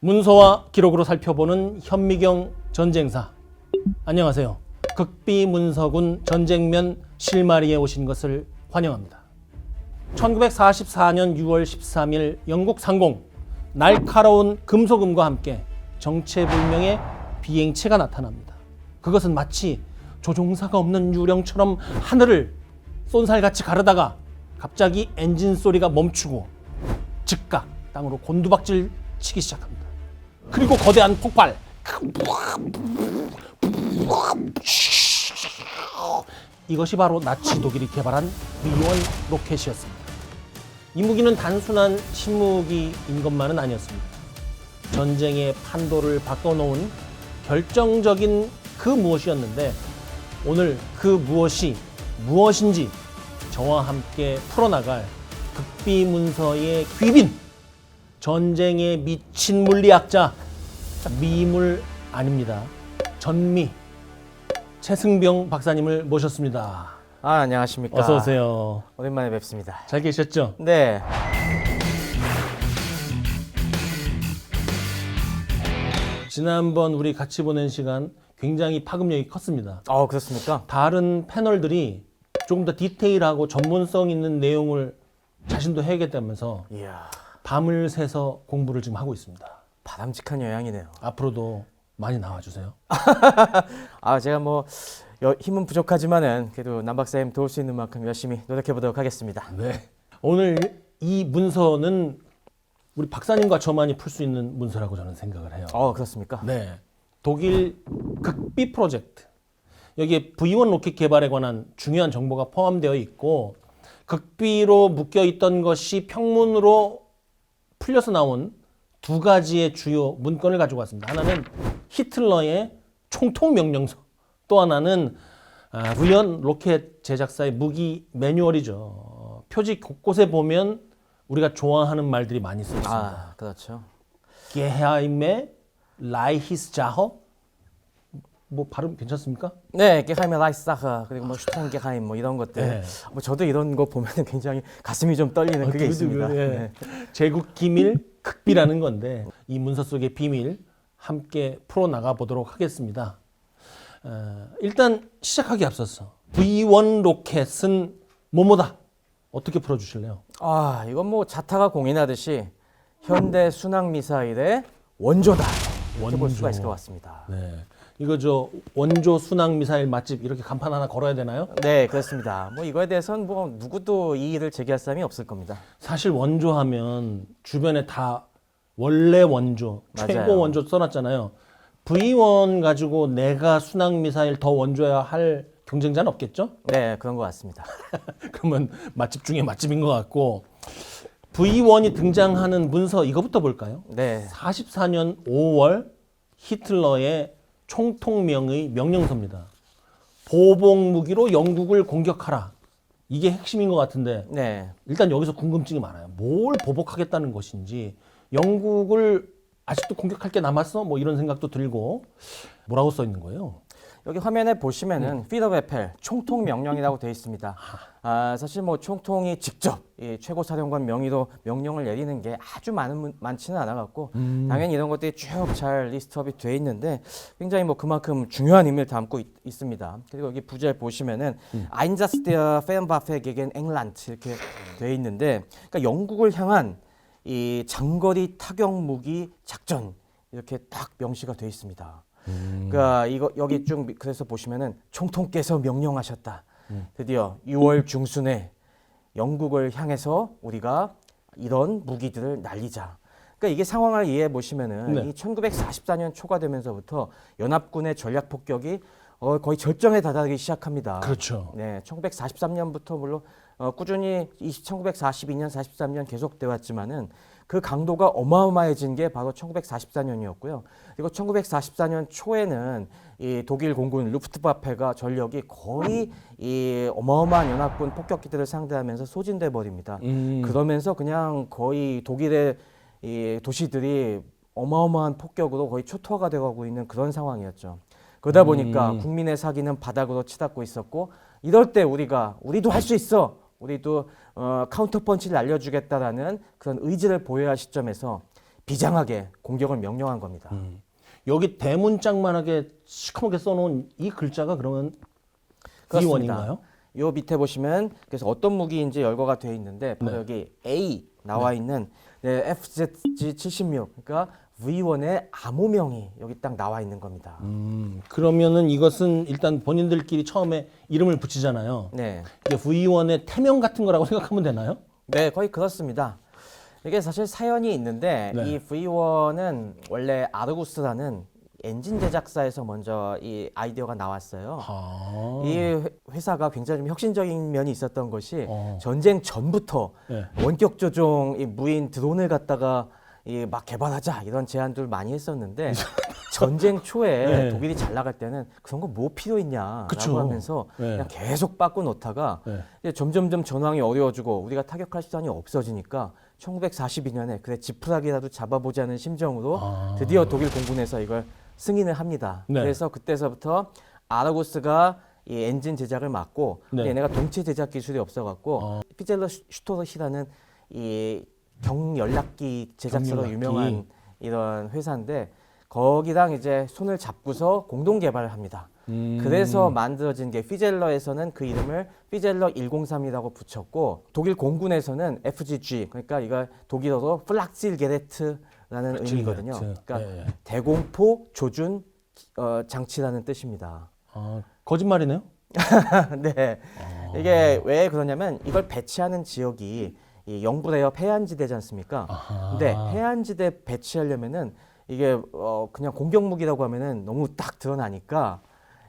문서와 기록으로 살펴보는 현미경 전쟁사. 안녕하세요. 극비문서군 전쟁면 실마리에 오신 것을 환영합니다. 1944년 6월 13일 영국 상공, 날카로운 금속음과 함께 정체불명의 비행체가 나타납니다. 그것은 마치 조종사가 없는 유령처럼 하늘을 쏜살같이 가르다가 갑자기 엔진 소리가 멈추고 즉각 땅으로 곤두박질 치기 시작합니다. 그리고 거대한 폭발. 이것이 바로 나치 독일이 개발한 V1 로켓이었습니다. 이 무기는 단순한 신무기인 것만은 아니었습니다. 전쟁의 판도를 바꿔놓은 결정적인 그 무엇이었는데, 오늘 그 무엇이 무엇인지 저와 함께 풀어나갈 극비문서의 귀빈, 전쟁에 미친 물리학자, 미물 아닙니다. 전미 최승병 박사님을 모셨습니다. 안녕하십니까. 어서 오세요. 오랜만에 뵙습니다. 잘 계셨죠? 네. 지난번 우리 같이 보낸 시간 굉장히 파급력이 컸습니다. 그렇습니까? 다른 패널들이 조금 더 디테일하고 전문성 있는 내용을 자신도 해야겠다면서 이야, 밤을 새서 공부를 지금 하고 있습니다. 바람직한 영향이네요. 앞으로도 많이 나와주세요. 제가 힘은 부족하지만은 그래도 남 박사님 도울 수 있는 만큼 열심히 노력해 보도록 하겠습니다. 네. 오늘 이 문서는 우리 박사님과 저만이 풀 수 있는 문서라고 저는 생각을 해요. 그렇습니까? 네. 독일 극비 프로젝트. 여기에 V1 로켓 개발에 관한 중요한 정보가 포함되어 있고, 극비로 묶여 있던 것이 평문으로 풀려서 나온 두 가지의 주요 문건을 가지고 왔습니다. 하나는 히틀러의 총통 명령서, 또 하나는 V1 로켓 제작사의 무기 매뉴얼이죠. 표지 곳곳에 보면 우리가 좋아하는 말들이 많이 써 있습니다. 그렇죠. 게하임의 라이히스자허, 발음 괜찮습니까? 네, 게하임의 라이스사흐, 그리고 슈탄게하임 이런 것들. 네. 저도 이런 거 보면 굉장히 가슴이 좀 떨리는 그게 있습니다. 네. 제국 기밀 극비라는 건데, 이 문서 속의 비밀 함께 풀어나가 보도록 하겠습니다. 일단 시작하기 앞서서 V1 로켓은 뭐뭐다, 어떻게 풀어주실래요? 이건 자타가 공인하듯이 현대 순항 미사일의 원조다, 이렇게 볼 수가 있을 것 같습니다. 네. 이거 원조 순항 미사일 맛집 이렇게 간판 하나 걸어야 되나요? 네, 그렇습니다. 이거에 대해서는 누구도 이의를 제기할 사람이 없을 겁니다. 사실 원조하면 주변에 다 원래 원조, 맞아요. 최고 원조 써놨잖아요. V1 가지고 내가 순항 미사일 더 원조해야 할 경쟁자는 없겠죠? 네, 그런 것 같습니다. 그러면 맛집 중에 맛집인 것 같고, V1이 등장하는 문서 이거부터 볼까요? 네. 44년 5월 히틀러의 총통령의 명령서입니다. 보복 무기로 영국을 공격하라. 이게 핵심인 것 같은데, 네. 일단 여기서 궁금증이 많아요. 뭘 보복하겠다는 것인지, 영국을 아직도 공격할 게 남았어? 이런 생각도 들고, 뭐라고 써 있는 거예요? 여기 화면에 보시면은 피더베펠 총통 명령이라고 되어 있습니다. 사실 총통이 직접 이 최고 사령관 명의로 명령을 내리는 게 아주 많지는 않아 갖고 당연히 이런 것들이 쭉 잘 리스트업이 되어 있는데 굉장히 그만큼 중요한 의미를 담고 있습니다. 그리고 여기 부제에 보시면은 Einsatz der Fernwaffe gegen England 이렇게 되어 있는데, 그러니까 영국을 향한 이 장거리 타격 무기 작전, 이렇게 딱 명시가 되어 있습니다. 그러니까 여기 쭉 그래서 보시면은 총통께서 명령하셨다. 드디어 6월 중순에 영국을 향해서 우리가 이런 무기들을 날리자. 그러니까 이게 상황을 이해해 보시면은, 네. 이 1944년 초가 되면서부터 연합군의 전략 폭격이 거의 절정에 다다르기 시작합니다. 그렇죠. 네, 1943년부터 물론 꾸준히 1942년, 43년 계속돼 왔지만은 그 강도가 어마어마해진 게 바로 1944년이었고요. 그리고 1944년 초에는 이 독일 공군 루프트와페가 전력이 거의 이 어마어마한 연합군 폭격기들을 상대하면서 소진돼 버립니다. 그러면서 그냥 거의 독일의 이 도시들이 어마어마한 폭격으로 거의 초토화가 되어가고 있는 그런 상황이었죠. 그러다 보니까 국민의 사기는 바닥으로 치닫고 있었고, 이럴 때 우리도 할 수 있어, 우리도 카운터 펀치를 날려주겠다라는 그런 의지를 보여야 할 시점에서 비장하게 공격을 명령한 겁니다. 여기 대문짝만하게 시커멓게 써놓은 이 글자가 그러면 그렇습니다. V1인가요? 요 밑에 보시면 그래서 어떤 무기인지 열거가 되어 있는데 바로 네. 여기 A 나와 있는 FZG76 그러니까 V1의 암호명이 여기 딱 나와 있는 겁니다. 그러면은 이것은 일단 본인들끼리 처음에 이름을 붙이잖아요. 네. 이게 V1의 태명 같은 거라고 생각하면 되나요? 네, 거의 그렇습니다. 이게 사실 사연이 있는데 네. 이 V1은 원래 아르구스라는 엔진 제작사에서 먼저 이 아이디어가 나왔어요. 아. 이 회사가 굉장히 좀 혁신적인 면이 있었던 것이 어. 전쟁 전부터 네. 원격 조종 이 무인 드론을 갖다가 이 막 개발하자 이런 제안들 많이 했었는데 전쟁 초에 네. 독일이 잘 나갈 때는 그런 거 뭐 필요 있냐라고 그쵸. 하면서 네. 그냥 계속 빠꾸 놓다가 네. 이제 점점점 전황이 어려워지고 우리가 타격할 수단이 없어지니까 1942년에 그래 지푸라기라도 잡아보자는 심정으로 아. 드디어 독일 공군에서 이걸 승인을 합니다. 네. 그래서 그때서부터 아르구스가 이 엔진 제작을 맡고 네. 얘네가 동체 제작 기술이 없어갖고 피젤러 슈토르시라는 이 경연락기 제작사로 경연락기. 유명한 이런 회사인데 거기랑 이제 손을 잡고서 공동 개발을 합니다. 그래서 만들어진 게 피젤러에서는 그 이름을 피젤러 103이라고 붙였고 독일 공군에서는 FGG 그러니까 이걸 독일어로 플락질 게레트라는 의미거든요. 그러니까 네. 대공포 조준 장치라는 뜻입니다. 아, 거짓말이네요? 네. 이게 왜 그러냐면 이걸 배치하는 지역이 이 영부레협 해안지대지 않습니까? 아하. 근데 해안지대 배치하려면은 이게 그냥 공격 무기라고 하면은 너무 딱 드러나니까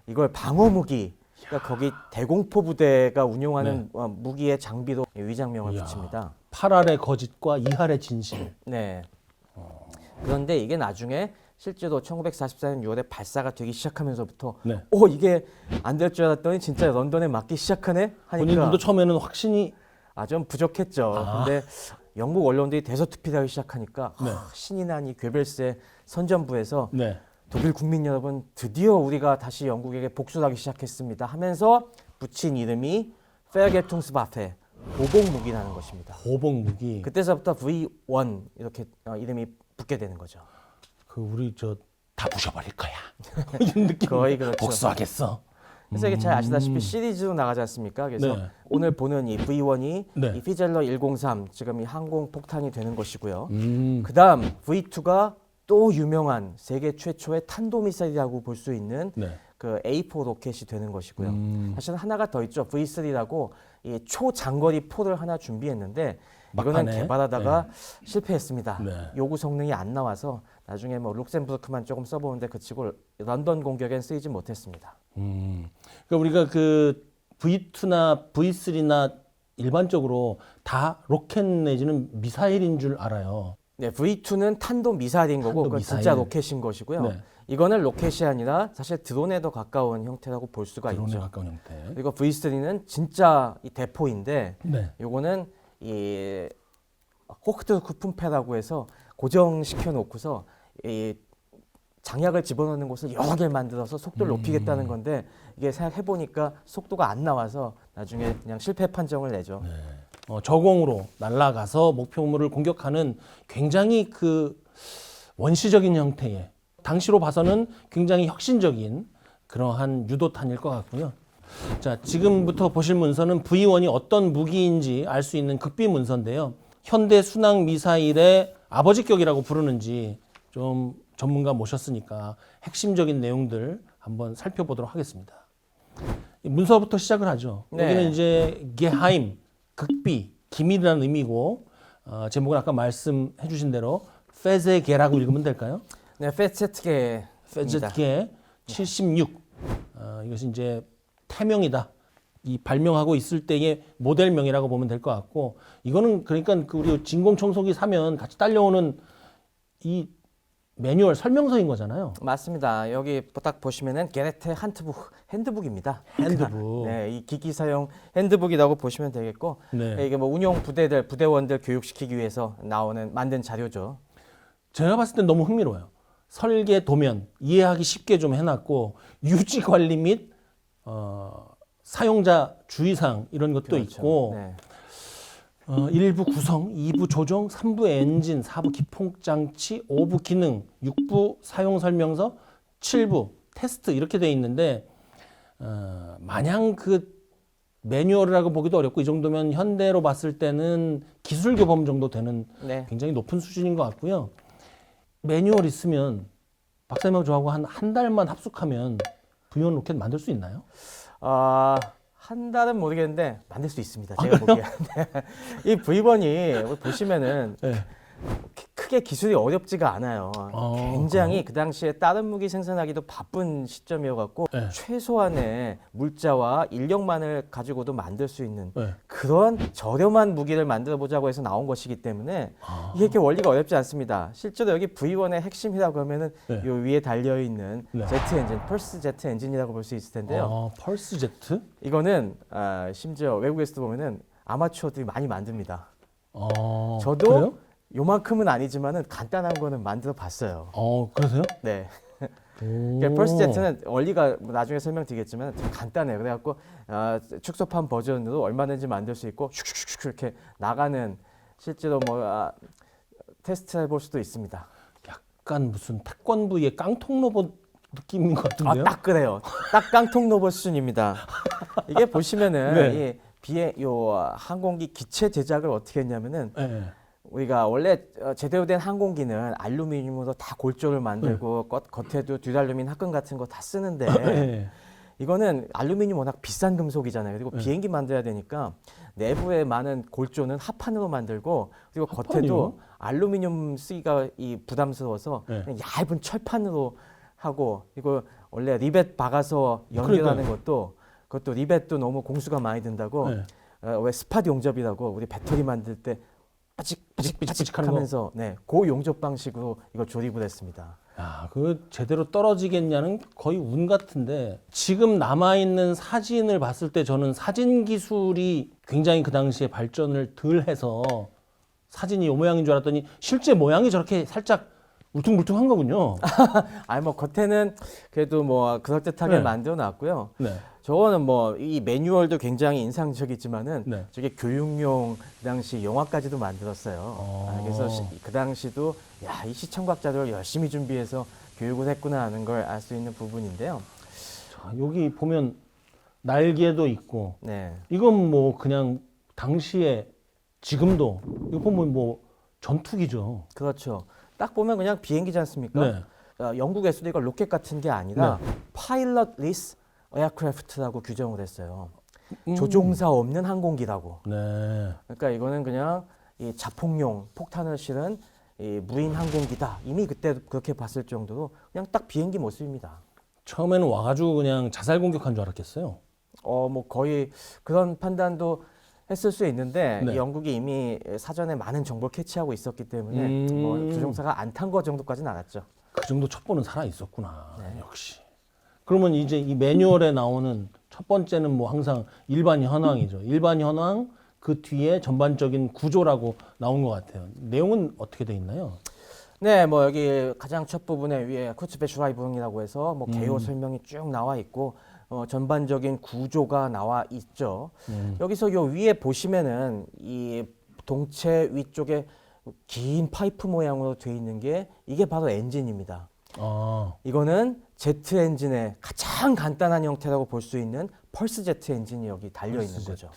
이걸 방어 무기 그러니까 거기 대공포 부대가 운용하는 무기의 장비로 위장명을 이야. 붙입니다. 8할의 거짓과 2할의 진실. 네. 그런데 이게 나중에 실제로 1944년 6월에 발사가 되기 시작하면서부터 네. 이게 안 될 줄 알았더니 진짜 런던에 맞기 시작하네 하니까 본인들도 처음에는 확신이 좀 부족했죠. 근데 영국 언론들이 대서투피하기 시작하니까 신이 난 이 괴벨스의 선전부에서 네. 독일 국민 여러분 드디어 우리가 다시 영국에게 복수를 하기 시작했습니다 하면서 붙인 이름이 페어게퉁스바페 보복 무기라는 것입니다. 보복 무기. 그때서부터 V1 이렇게 이름이 붙게 되는 거죠. 그 우리 저 다 부셔버릴 거야. 이런 느낌. 거의 그렇죠. 복수하겠어. 그래서 이게 잘 아시다시피 시리즈로 나가지 않습니까? 그래서 네. 오늘 보는 이 V1이 네. 이 피젤러 103 지금 이 항공 폭탄이 되는 것이고요. 음. 그다음 V2가 또 유명한 세계 최초의 탄도미사일이라고 볼 수 있는 네. 그 A4 로켓이 되는 것이고요. 사실 하나가 더 있죠. V3라고 이 초장거리 포를 하나 준비했는데 이거는 막판에? 개발하다가 실패했습니다. 네. 요구 성능이 안 나와서 나중에 뭐 룩셈부르크만 조금 써보는데 그치고 런던 공격엔 쓰이지 못했습니다. 그러니까 우리가 그 V2나 V3나 일반적으로 다 로켓 내지는 미사일인 줄 알아요. 네, V2는 탄도 미사일인 거고 그건 탄도 진짜 미사일. 로켓인 것이고요. 네. 이거는 로켓이 아니라 사실 드론에 더 가까운 형태라고 볼 수가 드론에 있죠. 가까운 형태. 그리고 V3는 진짜 이 대포인데 네. 요거는 이 호크트 쿠픈패라고 해서 고정시켜 놓고서 이 장약을 집어넣는 곳을 여러 개 만들어서 속도를 높이겠다는 건데 이게 생각해 보니까 속도가 안 나와서 나중에 그냥 실패 판정을 내죠. 저공으로 날아가서 목표물을 공격하는 굉장히 그 원시적인 형태의 당시로 봐서는 굉장히 혁신적인 그러한 유도탄일 것 같고요. 자, 지금부터 보실 문서는 V1이 어떤 무기인지 알 수 있는 극비 문서인데요. 현대 순항 미사일의 아버지격이라고 부르는지 좀 전문가 모셨으니까 핵심적인 내용들 한번 살펴보도록 하겠습니다. 이 문서부터 시작을 하죠. 네. 여기는 이제 게하임, 극비, 기밀이라는 의미고 제목은 아까 말씀해 주신 대로 페제게라고 읽으면 될까요? 네, 페체트게 페제게 76. 이것이 이제 태명이다. 이 발명하고 있을 때의 모델명이라고 보면 될 것 같고 이거는 그러니까 그 우리 진공청소기 사면 같이 딸려오는 이 매뉴얼 설명서인 거잖아요. 맞습니다. 여기 딱 보시면은 게레테 한트북 핸드북입니다. 핸드북. 네, 이 기기 사용 핸드북이라고 보시면 되겠고 네. 이게 뭐 운용 부대들 부대원들 교육시키기 위해서 만든 자료죠. 제가 봤을 땐 너무 흥미로워요. 설계 도면 이해하기 쉽게 좀 해놨고 유지 관리 및 사용자 주의사항 이런 것도 그렇죠. 있고 네. 1부 구성, 2부 조종, 3부 엔진, 4부 기폭장치, 5부 기능, 6부 사용 설명서, 7부 테스트 이렇게 돼 있는데 마냥 그 매뉴얼이라고 보기도 어렵고 이 정도면 현대로 봤을 때는 기술 교범 정도 되는 네. 굉장히 높은 수준인 것 같고요. 매뉴얼 있으면 박사님하고 저하고 한 달만 합숙하면 V1 로켓 만들 수 있나요? 한 달은 모르겠는데 만들 수 있습니다. 제가 보기에. 네. 이 V1이 보시면은 네. 크게 기술이 어렵지가 않아요. 굉장히 그래요? 그 당시에 다른 무기 생산하기도 바쁜 시점이어갖고 네. 최소한의 물자와 인력만을 가지고도 만들 수 있는 네. 그런 저렴한 무기를 만들어 보자고 해서 나온 것이기 때문에 이게 이렇게 원리가 어렵지 않습니다. 실제로 여기 V1의 핵심이라고 하면은 네. 요 위에 달려 있는 네. 제트 엔진, 펄스 제트 엔진이라고 볼 수 있을 텐데요. 펄스 제트? 이거는 심지어 외국에서도 보면은 아마추어들이 많이 만듭니다. 저도 그래요? 요만큼은 아니지만은 간단한 거는 만들어 봤어요. 그러세요? 네. 오. 그러니까 펄스 제트는 원리가 뭐 나중에 설명드리겠지만 좀 간단해요. 그래갖고 축소판 버전으로 얼마든지 만들 수 있고 슉슉슉 이렇게 나가는 실제로 뭐 테스트 해볼 수도 있습니다. 약간 무슨 태권브이의 깡통 로봇 느낌인 것 같은데요? 딱 그래요. 딱 깡통 로봇 수준입니다. 이게 보시면은 네. 이 항공기 기체 제작을 어떻게 했냐면은 네. 우리가 원래 제대로 된 항공기는 알루미늄으로 다 골조를 만들고 겉에도 듀랄루민 합금 같은 거 다 쓰는데 네. 이거는 알루미늄 워낙 비싼 금속이잖아요. 그리고 네. 비행기 만들어야 되니까 내부에 많은 골조는 합판으로 만들고 그리고 겉에도 알루미늄 쓰기가 부담스러워서 네. 그냥 얇은 철판으로 하고 이거 원래 리벳 박아서 연결하는 그것도 리벳도 너무 공수가 많이 든다고 네. 왜 스팟 용접이라고 우리 배터리 만들 때 삐직삐직 하는 하면서 그 용접 방식으로 이걸 조립을 했습니다. 야, 그 제대로 떨어지겠냐는 거의 운 같은데 지금 남아 있는 사진을 봤을 때 저는 사진 기술이 굉장히 그 당시에 발전을 덜 해서 사진이 이 모양인 줄 알았더니 실제 모양이 저렇게 살짝 울퉁불퉁한 거군요. 아니 뭐 겉에는 그래도 뭐 그럴듯하게 네. 만들어 놨고요. 네. 저거는 뭐 이 매뉴얼도 굉장히 인상적이지만은 네. 저게 교육용 그 당시 영화까지도 만들었어요. 그래서 그 당시도 이 시청각자들을 열심히 준비해서 교육을 했구나 하는 걸 알 수 있는 부분인데요. 자, 여기 보면 날개도 있고 네. 이건 뭐 그냥 당시에 지금도 이거 보면 뭐 전투기죠. 그렇죠. 딱 보면 그냥 비행기지 않습니까? 네. 영국에서도 이걸 로켓 같은 게 아니라 파일럿 리스 에어크래프트라고 규정을 했어요. 조종사 없는 항공기라고. 네. 그러니까 이거는 그냥 이 자폭용 폭탄을 실은 이 무인 항공기다. 이미 그때 그렇게 봤을 정도로 그냥 딱 비행기 모습입니다. 처음에는 와가지고 그냥 자살 공격한 줄 알았겠어요. 뭐 거의 그런 판단도 했을 수 있는데 네. 이 영국이 이미 사전에 많은 정보를 캐치하고 있었기 때문에 뭐 조종사가 안 탄 거 정도까지는 않았죠. 그 정도 첩보는 살아 있었구나. 역시. 그러면 이제 이 매뉴얼에 나오는 첫 번째는 뭐 항상 일반 현황이죠. 일반 현황 그 뒤에 전반적인 구조라고 나온 것 같아요. 내용은 어떻게 돼 있나요? 네, 뭐 여기 가장 첫 부분에 위에 쿠츠베슈라이붕이라고 해서 뭐 개요 설명이 쭉 나와 있고 전반적인 구조가 나와 있죠. 여기서 요 위에 보시면은 이 동체 위쪽에 긴 파이프 모양으로 돼 있는 게 이게 바로 엔진입니다. 이거는 제트 엔진의 가장 간단한 형태라고 볼 수 있는 펄스 제트 엔진이 여기 달려 있는 거죠.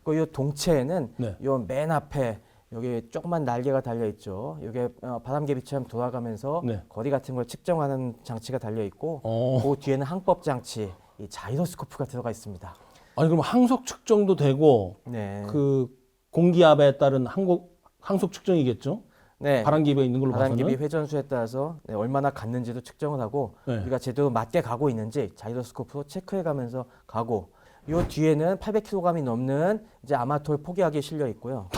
그리고 이 동체에는 네. 요 맨 앞에 여기 조그만 날개가 달려 있죠. 이게 바람개비처럼 돌아가면서 네. 거리 같은 걸 측정하는 장치가 달려 있고, 그 뒤에는 항법 장치, 이 자이로스코프가 들어가 있습니다. 아니 그럼 항속 측정도 되고 네. 그 공기압에 따른 항속 측정이겠죠? 네. 바람기압에 있는 걸로 바람개비 봐서는. 회전수에 따라서 얼마나 갔는지도 측정을 하고 네. 우리가 제대로 맞게 가고 있는지 자이로스코프로 체크해가면서 가고 요 뒤에는 800kg이 넘는 이제 아마토 포기하기에 실려 있고요.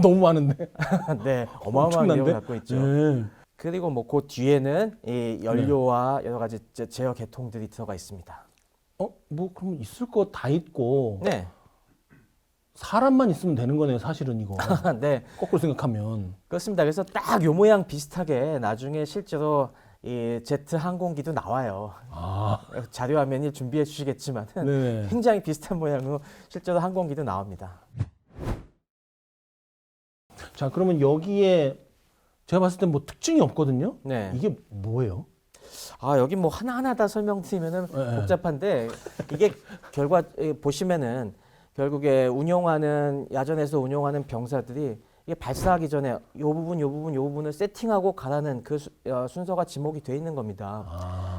너무 많은데. 네, 어마어마한 엄청난데? 내용을 갖고 있죠. 네. 그리고 뭐 그 뒤에는 이 연료와 여러 가지 제어 계통들이 들어가 있습니다. 뭐 그럼 있을 거 다 있고 네, 사람만 있으면 되는 거네요, 사실은 이거. 네, 거꾸로 생각하면. 그렇습니다. 그래서 딱 요 모양 비슷하게 나중에 실제로 이 제트 항공기도 나와요. 자료 화면을 준비해 주시겠지만은 네. 굉장히 비슷한 모양으로 실제로 항공기도 나옵니다. 자, 그러면 여기에 제가 봤을 때 뭐 특징이 없거든요. 네. 이게 뭐예요? 아, 여기 뭐 하나하나 다 설명드리면은 네. 복잡한데 이게 결과 보시면은 결국에 운용하는 야전에서 운용하는 병사들이 이게 발사하기 전에 요 부분을 세팅하고 가라는 그 순서가 지목이 돼 있는 겁니다.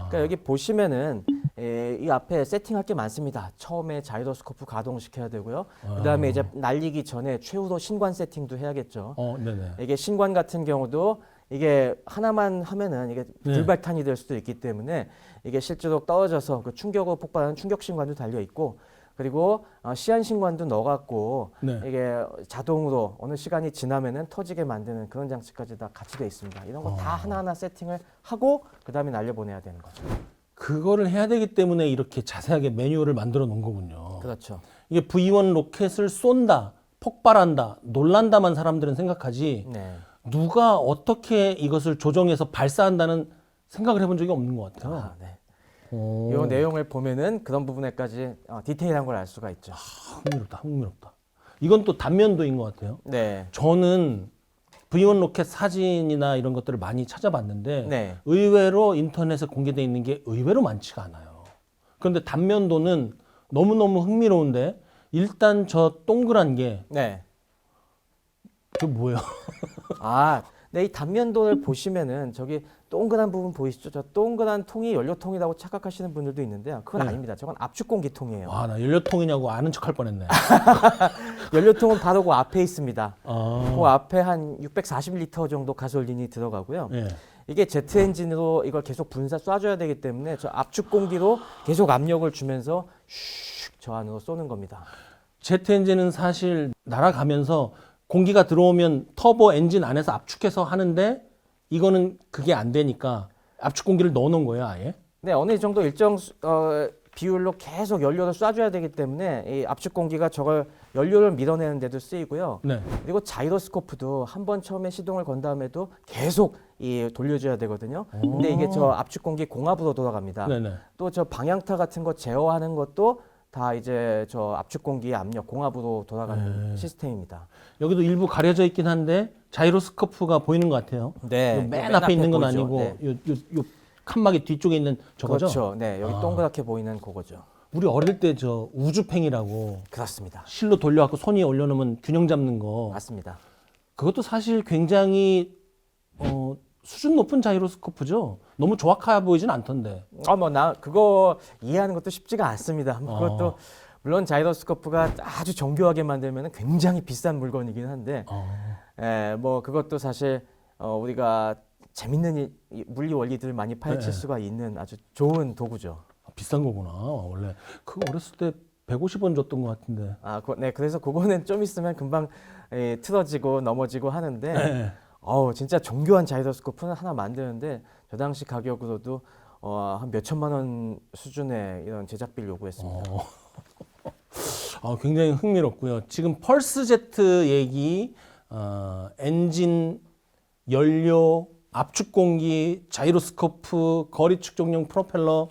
그러니까 여기 보시면은 이 앞에 세팅할 게 많습니다. 처음에 자이로스코프 가동시켜야 되고요. 그다음에 이제 날리기 전에 최후로 신관 세팅도 해야겠죠. 네네. 이게 신관 같은 경우도 이게 하나만 하면은 이게 네. 불발탄이 될 수도 있기 때문에 이게 실제로 떨어져서 그 충격으로 폭발하는 충격 신관도 달려 있고, 그리고 시한 신관도 넣어갖고 네. 이게 자동으로 어느 시간이 지나면은 터지게 만드는 그런 장치까지 다 같이 돼 있습니다. 이런 거 다 하나하나 세팅을 하고 그 다음에 날려보내야 되는 거죠. 그거를 해야 되기 때문에 이렇게 자세하게 매뉴얼을 만들어 놓은 거군요. 그렇죠. 이게 V1 로켓을 쏜다, 폭발한다, 놀란다만 사람들은 생각하지 네. 누가 어떻게 이것을 조정해서 발사한다는 생각을 해본 적이 없는 것 같아요. 아, 네. 오. 이 내용을 보면은 그런 부분에까지 디테일한 걸 알 수가 있죠. 흥미롭다, 흥미롭다. 이건 또 단면도인 것 같아요. 네. 저는 V1 로켓 사진이나 이런 것들을 많이 찾아봤는데 네. 의외로 인터넷에 공개되어 있는 게 의외로 많지가 않아요. 그런데 단면도는 너무너무 흥미로운데 일단 저 동그란 게 네. 그게 뭐예요? 아, 네, 이 단면도를 보시면은 저기 동그란 부분 보이시죠? 저 동그란 통이 연료통이라고 착각하시는 분들도 있는데요. 그건 네. 아닙니다. 저건 압축공기통이에요. 와, 나 연료통이냐고 아는 척할 뻔했네. 연료통은 바로 그 앞에 있습니다. 아, 그 앞에 한 640리터 정도 가솔린이 들어가고요. 예. 이게 제트 엔진으로 이걸 계속 쏴줘야 되기 때문에 저 압축 공기로 계속 압력을 주면서 슉 저 안으로 쏘는 겁니다. 제트 엔진은 사실 날아가면서 공기가 들어오면 터보 엔진 안에서 압축해서 하는데 이거는 그게 안 되니까 압축 공기를 넣어놓은 거예요, 아예? 네, 어느 정도 일정 비율로 계속 연료를 쏴줘야 되기 때문에 이 압축 공기가 저걸 연료를 밀어내는 데도 쓰이고요. 네. 그리고 자이로스코프도 한 번 처음에 시동을 건 다음에도 계속 돌려줘야 되거든요. 근데 이게 저 압축 공기 공압으로 돌아갑니다. 네네. 또 저 방향타 같은 거 제어하는 것도 다 이제 저 압축 공기 압력 공압으로 돌아가는 시스템입니다. 여기도 일부 가려져 있긴 한데 자이로스코프가 보이는 것 같아요. 네, 맨 앞에 있는 건 보이죠? 아니고 네. 요 칸막이 뒤쪽에 있는 저거죠? 그렇죠. 네, 여기 동그랗게 보이는 그거죠. 우리 어릴 때 저 우주팽이라고 그렇습니다. 실로 돌려갖고 손 위에 올려놓으면 균형 잡는 거 맞습니다. 그것도 사실 굉장히 수준 높은 자이로스코프죠. 너무 정확해 보이진 않던데. 뭐 나 그거 이해하는 것도 쉽지가 않습니다. 그것도 물론 자이로스코프가 아주 정교하게 만들면 굉장히 비싼 물건이긴 한데, 뭐 그것도 사실 우리가 재밌는 물리 원리들 많이 파헤칠 수가 있는 아주 좋은 도구죠. 비싼 거구나. 원래 그거 어렸을 때 150원 줬던 것 같은데. 네, 그래서 그거는 좀 있으면 금방 틀어지고 넘어지고 하는데, 네. 진짜 정교한 자이로스코프는 하나 만드는데 저 당시 가격으로도 한 몇 천만 원 수준의 이런 제작비를 요구했습니다. 굉장히 흥미롭고요. 지금 펄스 제트 얘기, 엔진, 연료, 압축 공기, 자이로스코프, 거리 측정용 프로펠러,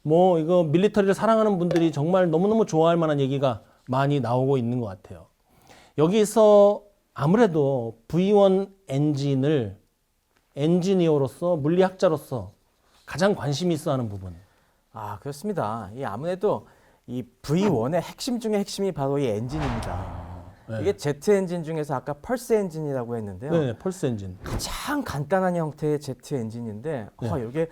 뭐 이거 밀리터리를 사랑하는 분들이 정말 너무너무 좋아할 만한 얘기가 많이 나오고 있는 것 같아요. 여기서 아무래도 V1 엔진을 엔지니어로서 물리학자로서 가장 관심이 있어 하는 부분. 그렇습니다. 아무래도 이 V1의 핵심 중에 핵심이 바로 이 엔진입니다. 네. 이게 제트 엔진 중에서 아까 펄스 엔진이라고 했는데요. 네, 펄스 엔진. 가장 간단한 형태의 제트 엔진인데 네. 이게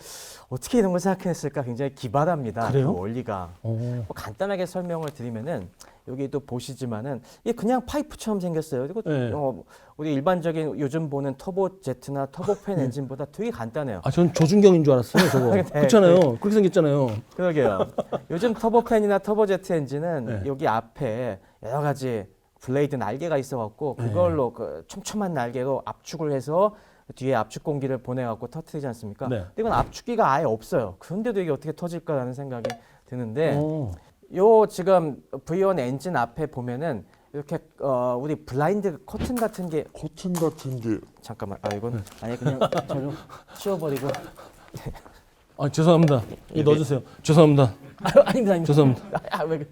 어떻게 이런 걸 생각했을까 굉장히 기발합니다. 그래요? 그 원리가. 오. 뭐 간단하게 설명을 드리면은 여기도 보시지만은 이게 그냥 파이프처럼 생겼어요. 그리고 네. 우리 일반적인 요즘 보는 터보 제트나 터보팬 엔진보다 되게 간단해요. 전 조준경인 줄 알았어요, 저거. 네, 그렇잖아요. 그렇게 생겼잖아요. 그러게요. 요즘 터보팬이나 터보제트 엔진은 네. 여기 앞에 여러 가지 블레이드 날개가 있어갖고 그걸로 그 촘촘한 날개로 압축을 해서 뒤에 압축 공기를 보내갖고 터트리지 않습니까? 네. 근데 이건 압축기가 아예 없어요. 그런데도 이게 어떻게 터질까라는 생각이 드는데 오. 요 지금 V1 엔진 앞에 보면은 이렇게 우리 블라인드 커튼 같은 게 잠깐만 이건 아니 그냥 저 좀 치워버리고 죄송합니다. 이거 넣어주세요. 죄송합니다. 아닙니다. 죄송합니다. 왜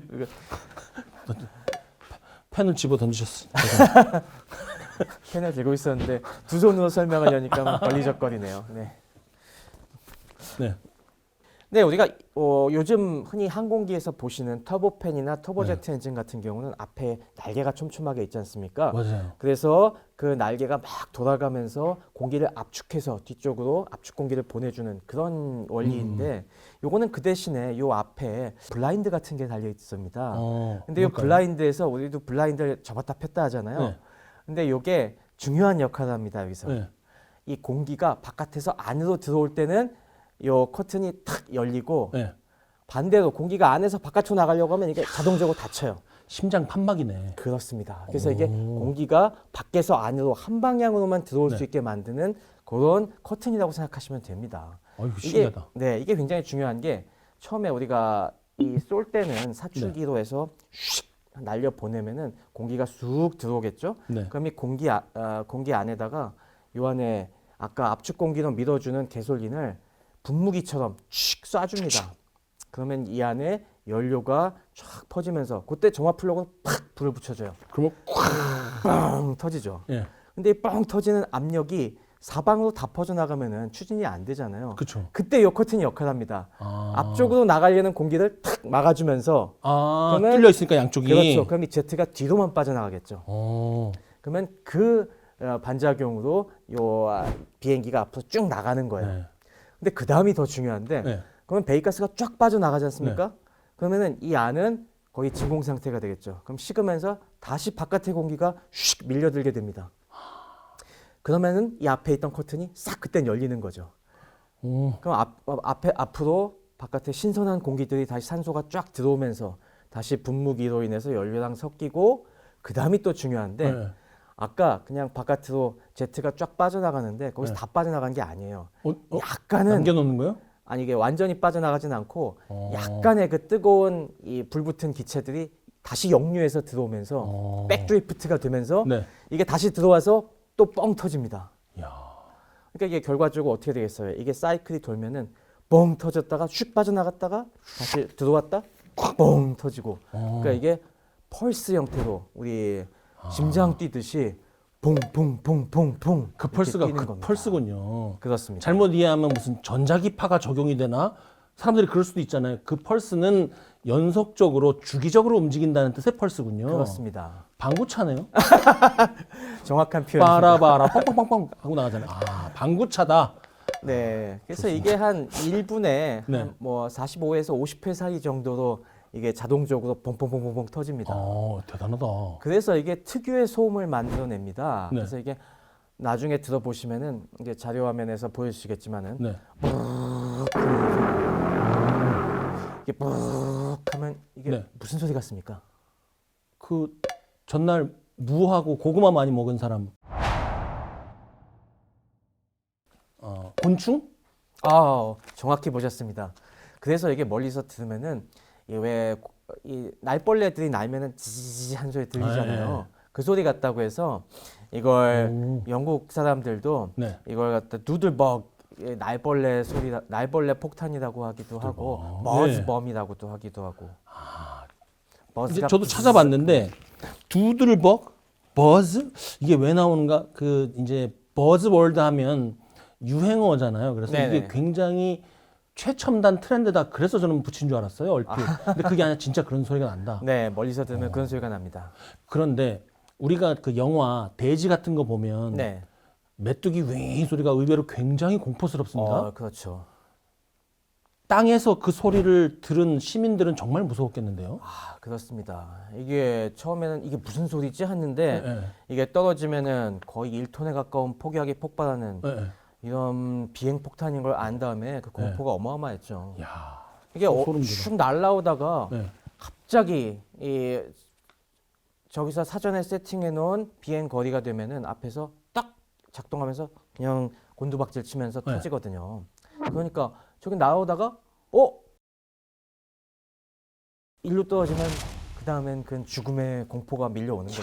펜을 집어 던지셨어요. 죄송합니다. 펜을 들고 있었는데 두 손으로 설명하려니까 막 걸리적거리네요. 네. 네. 네, 우리가 요즘 흔히 항공기에서 보시는 터보팬이나 터보제트 엔진 같은 경우는 앞에 날개가 촘촘하게 있지 않습니까? 맞아요. 그래서 그 날개가 막 돌아가면서 공기를 압축해서 뒤쪽으로 압축 공기를 보내주는 그런 원리인데 요거는 그 대신에 요 앞에 블라인드 같은 게 달려 있습니다. 근데 요 뭘까요? 블라인드에서 우리도 블라인드를 접었다 폈다 하잖아요. 네. 근데 요게 중요한 역할을 합니다. 여기서. 네. 이 공기가 바깥에서 안으로 들어올 때는 요 커튼이 탁 열리고 네. 반대로 공기가 안에서 바깥으로 나가려고 하면 이게 자동적으로 닫혀요. 심장 판막이네. 그렇습니다. 그래서 이게 공기가 밖에서 안으로 한 방향으로만 들어올 네. 수 있게 만드는 그런 커튼이라고 생각하시면 됩니다. 이거 이게 신기하다. 네, 이게 굉장히 중요한 게 처음에 우리가 이 쏠 때는 사출기로 해서 슉 날려 보내면은 공기가 쑥 들어오겠죠. 네. 그럼 이 공기 안에다가 요 안에 아까 압축 공기로 밀어주는 개솔린을 분무기처럼 슉 쏴줍니다. 그러면 이 안에 연료가 쫙 퍼지면서 그때 정화 플러그는 팍 불을 붙여줘요. 그러면 뻥 터지죠. 예. 근데 이 뻥 터지는 압력이 사방으로 다 퍼져나가면은 추진이 안 되잖아요. 그렇죠. 그때 이 커튼이 역할을 합니다. 아. 앞쪽으로 나가려는 공기를 탁 막아주면서 그러면 그러면- 뚫려 있으니까 양쪽이. 그렇죠. 그럼 이 제트가 뒤로만 빠져나가겠죠. 어. 그러면 그 반작용으로 비행기가 앞으로 쭉 나가는 거예요. 네. 근데 그 다음이 더 중요한데 네. 그러면 배기가스가 쫙 빠져나가지 않습니까? 그러면은 이 안은 거의 진공 상태가 되겠죠. 그럼 식으면서 다시 바깥의 공기가 슉 밀려들게 됩니다. 그러면은 이 앞에 있던 커튼이 싹 그땐 열리는 거죠. 오. 그럼 앞으로 바깥에 신선한 공기들이 다시 산소가 쫙 들어오면서 다시 분무기로 인해서 연료랑 섞이고 그 다음이 또 중요한데 네. 아까 그냥 바깥으로 제트가 쫙 빠져나가는데 거기서 네. 다 빠져나간 게 아니에요. 어, 약간은 남겨놓는 거요? 아니 이게 완전히 빠져나가진 않고 어. 약간의 그 뜨거운 이 불붙은 기체들이 다시 역류해서 들어오면서 어. 백드리프트가 되면서 네. 이게 다시 들어와서 또 뻥 터집니다. 야. 그러니까 이게 결과적으로 어떻게 되겠어요? 이게 사이클이 돌면은 뻥 터졌다가 슉 빠져나갔다가 다시 들어왔다 뻥 터지고 그러니까 이게 펄스 형태로 우리 심장 뛰듯이 퐁퐁퐁퐁퐁 그 이렇게 펄스가 뛰는 그 겁니다. 펄스군요. 그렇습니다. 잘못 이해하면 무슨 전자기파가 적용이 되나? 사람들이 그럴 수도 있잖아요. 그 펄스는 연속적으로 주기적으로 움직인다는 뜻의 펄스군요. 그렇습니다. 방구차네요. 정확한 표현. 빠라바라 뻥뻥뻥뻥 하고 나가잖아요. 방구차다. 네. 그래서 이게 한 1분에 네. 뭐 45에서 50회 사이 정도로 이게 자동적으로 퐁퐁퐁퐁 터집니다. 대단하다. 그래서 이게 특유의 소음을 만들어냅니다. 네. 그래서 이게 나중에 들어보시면은 이게 자료 화면에서 보여주시겠지만은 네. 이게 뿡 하면 이게 네. 무슨 소리 같습니까? 그 전날 무하고 고구마 많이 먹은 사람. 곤충? 정확히 보셨습니다. 그래서 이게 멀리서 들으면은 이 날벌레들이 날면은 지지지 한 소리 들리잖아요. 네. 그 소리 같다고 해서 이걸 오. 영국 사람들도 네. 이걸 갖다 누들벅 날벌레 소리 날벌레 폭탄이라고 하기도 하고 네. 버즈범이라고도 하기도 하고. 이제 버즈가 저도 찾아봤는데 두들벅 버즈 이게 왜 나오는가? 그 이제 버즈월드 하면 유행어잖아요. 그래서 네네. 이게 굉장히 최첨단 트렌드다. 그래서 저는 붙인 줄 알았어요. 얼핏. 근데 그게 아니라 진짜 그런 소리가 난다. 네, 멀리서 들으면 그런 소리가 납니다. 그런데 우리가 그 영화 돼지 같은 거 보면 네. 메뚜기 윙 소리가 의외로 굉장히 공포스럽습니다. 그렇죠. 땅에서 그 소리를 들은 시민들은 정말 무서웠겠는데요. 그렇습니다. 이게 처음에는 이게 무슨 소리지 했는데 네. 이게 떨어지면은 거의 1톤에 가까운 폭약이 폭발하는 네. 이런 비행 폭탄인 걸 안 다음에 그 공포가 어마어마했죠. 야. 이게 소름 돋아. 슉 날라오다가 네. 갑자기 저기서 사전에 세팅해 놓은 비행 거리가 되면은 앞에서 딱 작동하면서 그냥 곤두박질 치면서 네. 터지거든요. 그러니까 저기 나오다가 일로 떨어지면 그 다음엔 그 죽음의 공포가 밀려오는 거죠.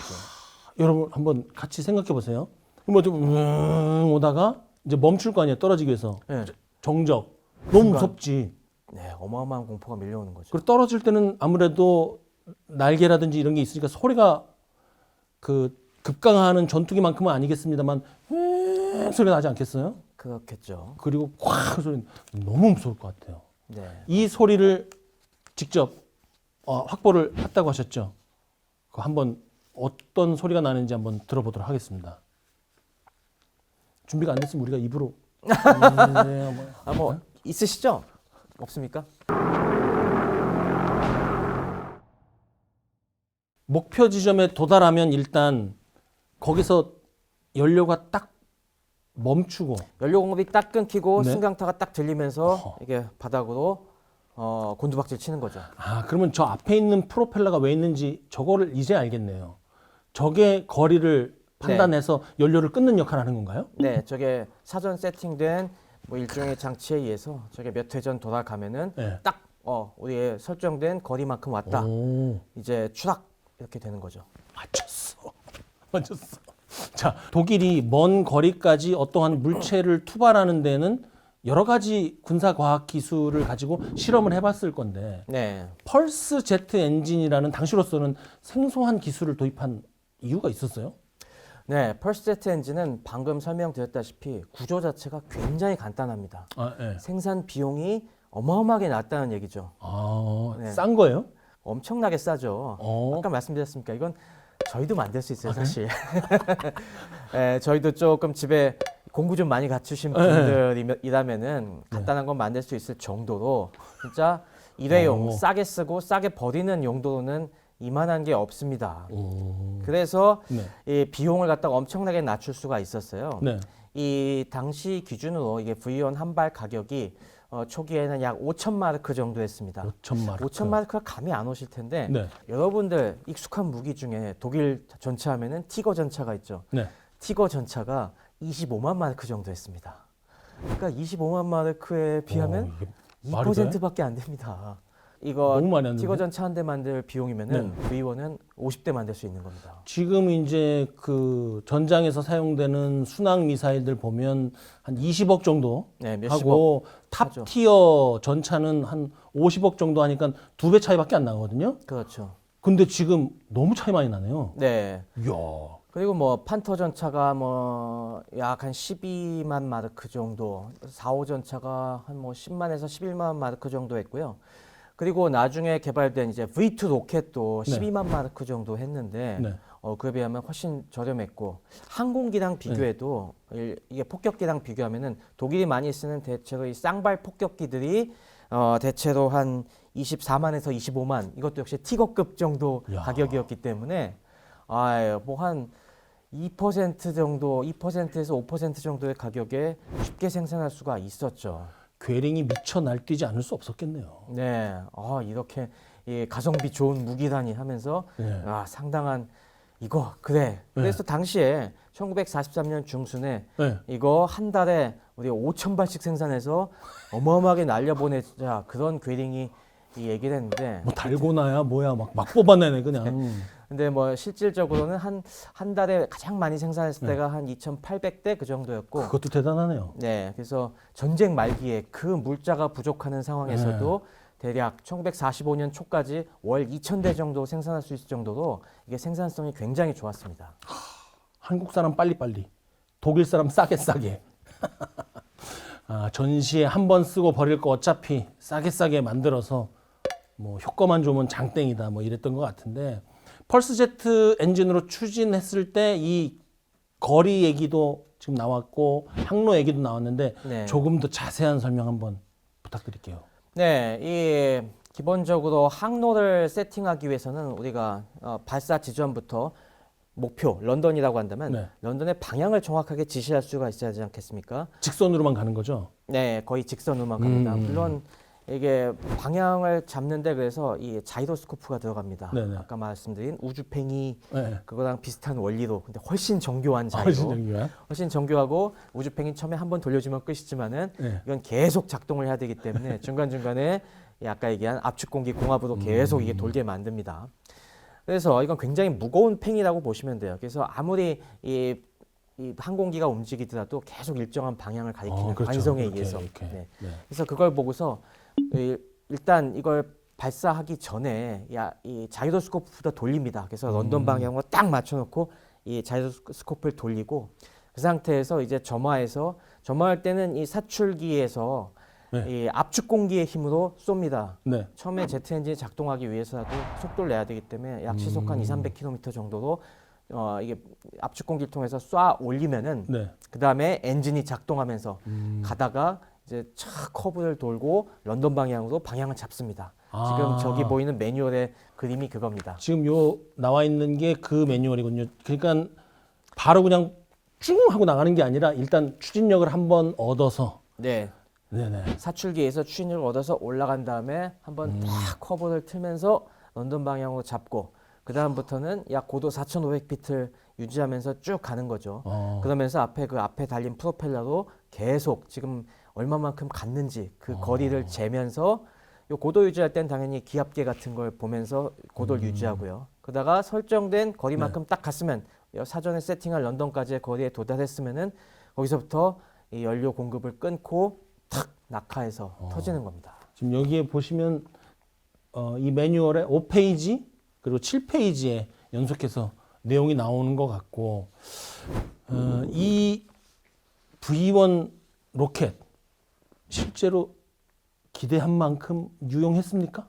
여러분 한번 같이 생각해 보세요. 뭐좀 오다가 이제 멈출 거 아니에요. 떨어지기 위해서. 네. 정적. 너무 순간. 무섭지. 네, 어마어마한 공포가 밀려오는 거죠. 그리고 떨어질 때는 아무래도 날개라든지 이런 게 있으니까 소리가 그 급강하는 전투기만큼은 아니겠습니다만 소리가 나지 않겠어요? 그렇겠죠. 그리고 콱 소리 너무 무서울 것 같아요. 네. 이 소리를 직접 확보를 했다고 하셨죠? 그 한번 어떤 소리가 나는지 한번 들어보도록 하겠습니다. 준비가 안 됐으면 우리가 입으로 뭐 있으시죠? 없습니까? 목표 지점에 도달하면 일단 거기서 연료가 딱 멈추고 연료 공급이 딱 끊기고 네. 승강타가 딱 들리면서 이게 바닥으로 곤두박질 치는 거죠. 그러면 저 앞에 있는 프로펠러가 왜 있는지 저거를 이제 알겠네요. 저게 거리를 판단해서 연료를 끊는 역할을 하는 건가요? 네, 저게 사전 세팅된 뭐 일종의 장치에 의해서 저게 몇 회 전 돌아가면은 네. 딱 우리의 설정된 거리만큼 왔다. 오, 이제 추락 이렇게 되는 거죠. 맞췄어. 맞췄어. 자, 독일이 먼 거리까지 어떠한 물체를 투발하는 데는 여러 가지 군사 과학 기술을 가지고 실험을 해봤을 건데 네, 펄스 제트 엔진이라는 당시로서는 생소한 기술을 도입한 이유가 있었어요? 네, 펄스제트 엔진은 방금 설명드렸다시피 구조 자체가 굉장히 간단합니다. 네. 생산 비용이 어마어마하게 낮다는 얘기죠. 네. 싼 거예요? 엄청나게 싸죠. 아까 말씀드렸습니까? 이건 저희도 만들 수 있어요, 사실. 네, 저희도 조금 집에 공구 좀 많이 갖추신 분들이라면은 간단한 건 만들 수 있을 정도로 진짜 일회용 싸게 쓰고 싸게 버리는 용도로는 이만한 게 없습니다. 그래서 네. 이 비용을 갖다가 엄청나게 낮출 수가 있었어요. 네. 이 당시 기준으로 이게 V1 한 발 가격이 초기에는 약 5천 마르크 정도 했습니다. 5천 마르크. 5천 마르크가 감이 안 오실 텐데 네. 여러분들 익숙한 무기 중에 독일 전차하면은 티거 전차가 있죠. 네. 티거 전차가 25만 마르크 정도 했습니다. 그러니까 25만 마르크에 비하면 이게 말이 돼? 2%밖에 안 됩니다. 이거 너무 많이 안 티거 되는데? 전차 한 대 만들 비용이면은 V1은 50대 만들 수 있는 겁니다. 지금 이제 그 전장에서 사용되는 순항 미사일들 보면 한 20억 정도 네, 몇십억 하고 하죠. 탑 티어 전차는 한 50억 정도 하니까 2배 차이밖에 안 나거든요. 그렇죠. 근데 지금 너무 차이 많이 나네요. 네. 이야. 그리고 뭐 판터 전차가 뭐 약 한 12만 마르크 정도, 4호 전차가 한 뭐 10만에서 11만 마르크 정도 했고요. 그리고 나중에 개발된 이제 V2 로켓도 네. 12만 마르크 정도 했는데 네. 그에 비하면 훨씬 저렴했고 항공기랑 비교해도 이게 폭격기랑 비교하면은 독일이 많이 쓰는 대체로 이 쌍발 폭격기들이 대체로 한 24만에서 25만 이것도 역시 티거급 정도 야. 가격이었기 때문에 뭐 한 2% 정도, 2%에서 5% 정도의 가격에 쉽게 생산할 수가 있었죠. 괴링이 미쳐 날뛰지 않을 수 없었겠네요. 네, 이렇게 이 가성비 좋은 무기다니 하면서 네. 상당한 이거 그래. 그래서 당시에 1943년 중순에 네. 이거 한 달에 우리 5천 발씩 생산해서 어마어마하게 날려보내자 그런 괴링이 이 얘기를 했는데 뭐 달고나야 뭐야 막 뽑아내네 그냥. 근데 뭐 실질적으로는 한 달에 가장 많이 생산했을 때가 한 2,800대 그 정도였고 그것도 대단하네요. 네, 그래서 전쟁 말기에 그 물자가 부족하는 상황에서도 대략 1945년 초까지 월 2,000대 정도 생산할 수 있을 정도로 이게 생산성이 굉장히 좋았습니다. 한국 사람 빨리빨리, 독일 사람 싸게. 전시에 한 번 쓰고 버릴 거 어차피 싸게 만들어서 뭐 효과만 좋으면 장땡이다 뭐 이랬던 것 같은데 펄스제트 엔진으로 추진했을 때 이 거리 얘기도 지금 나왔고 항로 얘기도 나왔는데 네. 조금 더 자세한 설명 한번 부탁드릴게요. 네, 이 기본적으로 항로를 세팅하기 위해서는 우리가 발사 지점부터 목표 런던이라고 한다면 네. 런던의 방향을 정확하게 지시할 수가 있어야 하지 않겠습니까? 직선으로만 가는 거죠? 네, 거의 직선으로만 갑니다. 물론 이게 방향을 잡는데 그래서 이 자이로스코프가 들어갑니다. 네네. 아까 말씀드린 우주팽이 네. 그거랑 비슷한 원리로 근데 훨씬 정교한 자이로. 훨씬 정교한. 훨씬 정교하고 우주팽이 처음에 한번 돌려주면 끝이지만은 네. 이건 계속 작동을 해야 되기 때문에 중간중간에 이 아까 얘기한 압축공기 공합으로 계속 이게 돌게 만듭니다. 그래서 이건 굉장히 무거운 팽이라고 보시면 돼요. 그래서 아무리 이 항공기가 움직이더라도 계속 일정한 방향을 가리키는 그렇죠. 관성에 이렇게, 의해서. 이렇게. 네. 네. 그래서 그걸 보고서 일단 이걸 발사하기 전에 이 자이로스코프부터 돌립니다. 그래서 런던 방향으로 딱 맞춰놓고 이 자이로스코프를 돌리고 그 상태에서 이제 점화할 때는 이 사출기에서 네. 이 압축 공기의 힘으로 쏩니다. 네. 처음에 제트 엔진이 작동하기 위해서라도 속도를 내야 되기 때문에 약 시속 한 200-300km 정도로 이게 압축 공기를 통해서 쏴 올리면은 네. 그 다음에 엔진이 작동하면서 가다가 이제 착 커브를 돌고 런던 방향으로 방향을 잡습니다. 지금 저기 보이는 매뉴얼의 그림이 그겁니다. 지금 요 나와 있는 게 그 매뉴얼이군요. 그러니까 바로 그냥 쭉 하고 나가는 게 아니라 일단 추진력을 한번 얻어서 네. 네네. 사출기에서 추진력을 얻어서 올라간 다음에 한번 딱 커브를 틀면서 런던 방향으로 잡고 그 다음부터는 약 고도 4,500피트를 유지하면서 쭉 가는 거죠. 그러면서 앞에 달린 프로펠러로 계속 지금 얼마만큼 갔는지 그 거리를 재면서 요 고도 유지할 땐 당연히 기압계 같은 걸 보면서 고도를 유지하고요. 그러다가 설정된 거리만큼 딱 갔으면 사전에 세팅한 런던까지의 거리에 도달했으면은 거기서부터 이 연료 공급을 끊고 탁 낙하해서 터지는 겁니다. 지금 여기에 보시면 이 매뉴얼에 5페이지 그리고 7페이지에 연속해서 내용이 나오는 것 같고 이 V1 로켓 실제로 기대한 만큼 유용했습니까?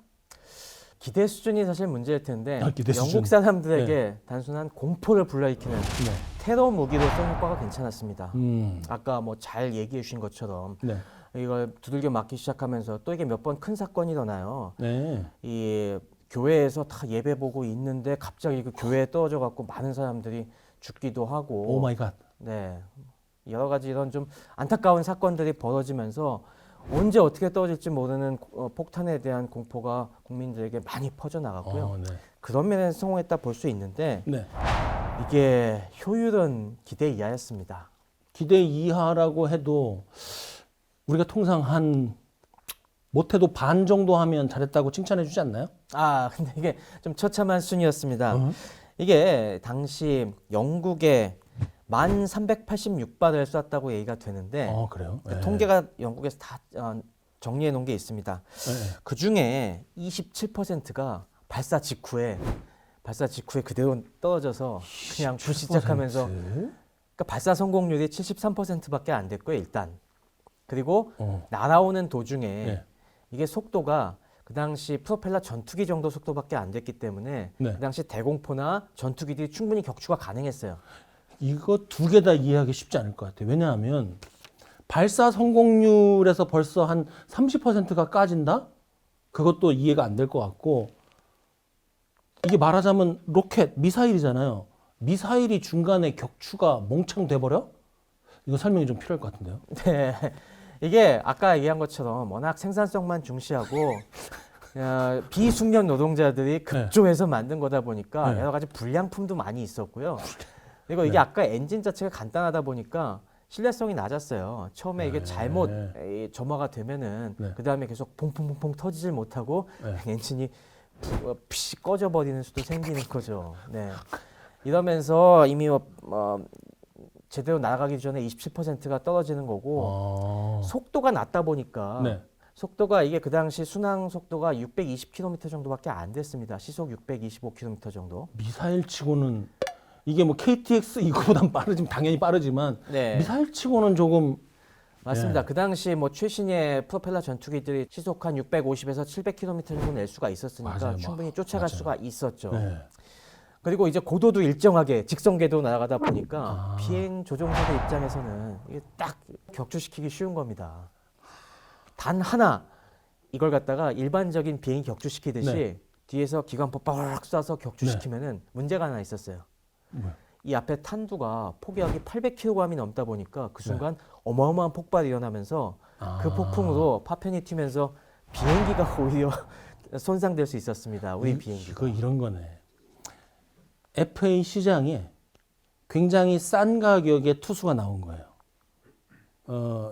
기대 수준이 사실 문제일 텐데 기대 수준. 영국 사람들에게 단순한 공포를 불러일으키는 네. 테러 무기로서 효과가 괜찮았습니다. 음. 아까 뭐 잘 얘기해 주신 것처럼 네. 이걸 두들겨 맞기 시작하면서 또 이게 몇 번 큰 사건이 일어나요. 네. 이 교회에서 다 예배 보고 있는데 갑자기 그 교회에 떨어져 갖고 많은 사람들이 죽기도 하고 오 마이 갓. 네. 여러 가지 이런 좀 안타까운 사건들이 벌어지면서 언제 어떻게 떨어질지 모르는 폭탄에 대한 공포가 국민들에게 많이 퍼져나갔고요. 네. 그런 면에서 성공했다 볼 수 있는데 네. 이게 효율은 기대 이하였습니다. 기대 이하라고 해도 우리가 통상 한 못해도 반 정도 하면 잘했다고 칭찬해 주지 않나요? 아, 근데 이게 좀 처참한 순위였습니다. 이게 당시 영국에 1,386발을 쐈다고 얘기가 되는데 그래요? 그 네. 통계가 영국에서 다 정리해 놓은 게 있습니다. 네. 그 중에 27%가 발사 직후에 그대로 떨어져서 그냥 불시착하면서 그러니까 발사 성공률이 73%밖에 안 됐고요, 일단. 그리고 날아오는 도중에 네. 이게 속도가 그 당시 프로펠러 전투기 정도 속도밖에 안 됐기 때문에 네. 그 당시 대공포나 전투기들이 충분히 격추가 가능했어요. 이거 두 개 다 이해하기 쉽지 않을 것 같아요. 왜냐하면 발사 성공률에서 벌써 한 30%가 까진다? 그것도 이해가 안 될 것 같고 이게 말하자면 로켓, 미사일이잖아요. 미사일이 중간에 격추가 몽창 돼버려? 이거 설명이 좀 필요할 것 같은데요. 네. 이게 아까 얘기한 것처럼 워낙 생산성만 중시하고 비숙련 노동자들이 급조해서 만든 거다 보니까 네. 여러 가지 불량품도 많이 있었고요. 그리고 이게 네. 아까 엔진 자체가 간단하다 보니까 신뢰성이 낮았어요. 처음에 이게 잘못 점화가 되면은 네. 그 다음에 계속 퐁퐁퐁퐁 터지질 못하고 네. 엔진이 피 꺼져버리는 수도 생기는 거죠. 네. 이러면서 이미 제대로 날아가기 전에 27%가 떨어지는 거고 속도가 낮다 보니까 네. 속도가 이게 그 당시 순항 속도가 620km 정도밖에 안 됐습니다. 시속 625km 정도. 미사일 치고는 이게 뭐 KTX 이거보단 빠르지만 당연히 빠르지만 네. 미사일 치고는 조금 맞습니다. 네. 그 당시 뭐 최신의 프로펠러 전투기들이 시속 한 650에서 700km 정도 낼 수가 있었으니까 맞아요. 충분히 쫓아갈 맞아요. 수가 있었죠. 네. 그리고 이제 고도도 일정하게 직선궤도 날아가다 보니까 비행 조종사들 입장에서는 이게 딱 격추시키기 쉬운 겁니다. 단 하나 이걸 갖다가 일반적인 비행 격추시키듯이 네. 뒤에서 기관포 빠르륵 쏴서 격추시키면은 문제가 하나 있었어요. 뭐야? 이 앞에 탄두가 폭격이 800kg이 넘다 보니까 그 순간 어마어마한 폭발이 일어나면서 그 폭풍으로 파편이 튀면서 비행기가 오히려 손상될 수 있었습니다. 우리 비행기가. 이거 이런 거네. FA 시장에 굉장히 싼 가격에 투수가 나온 거예요.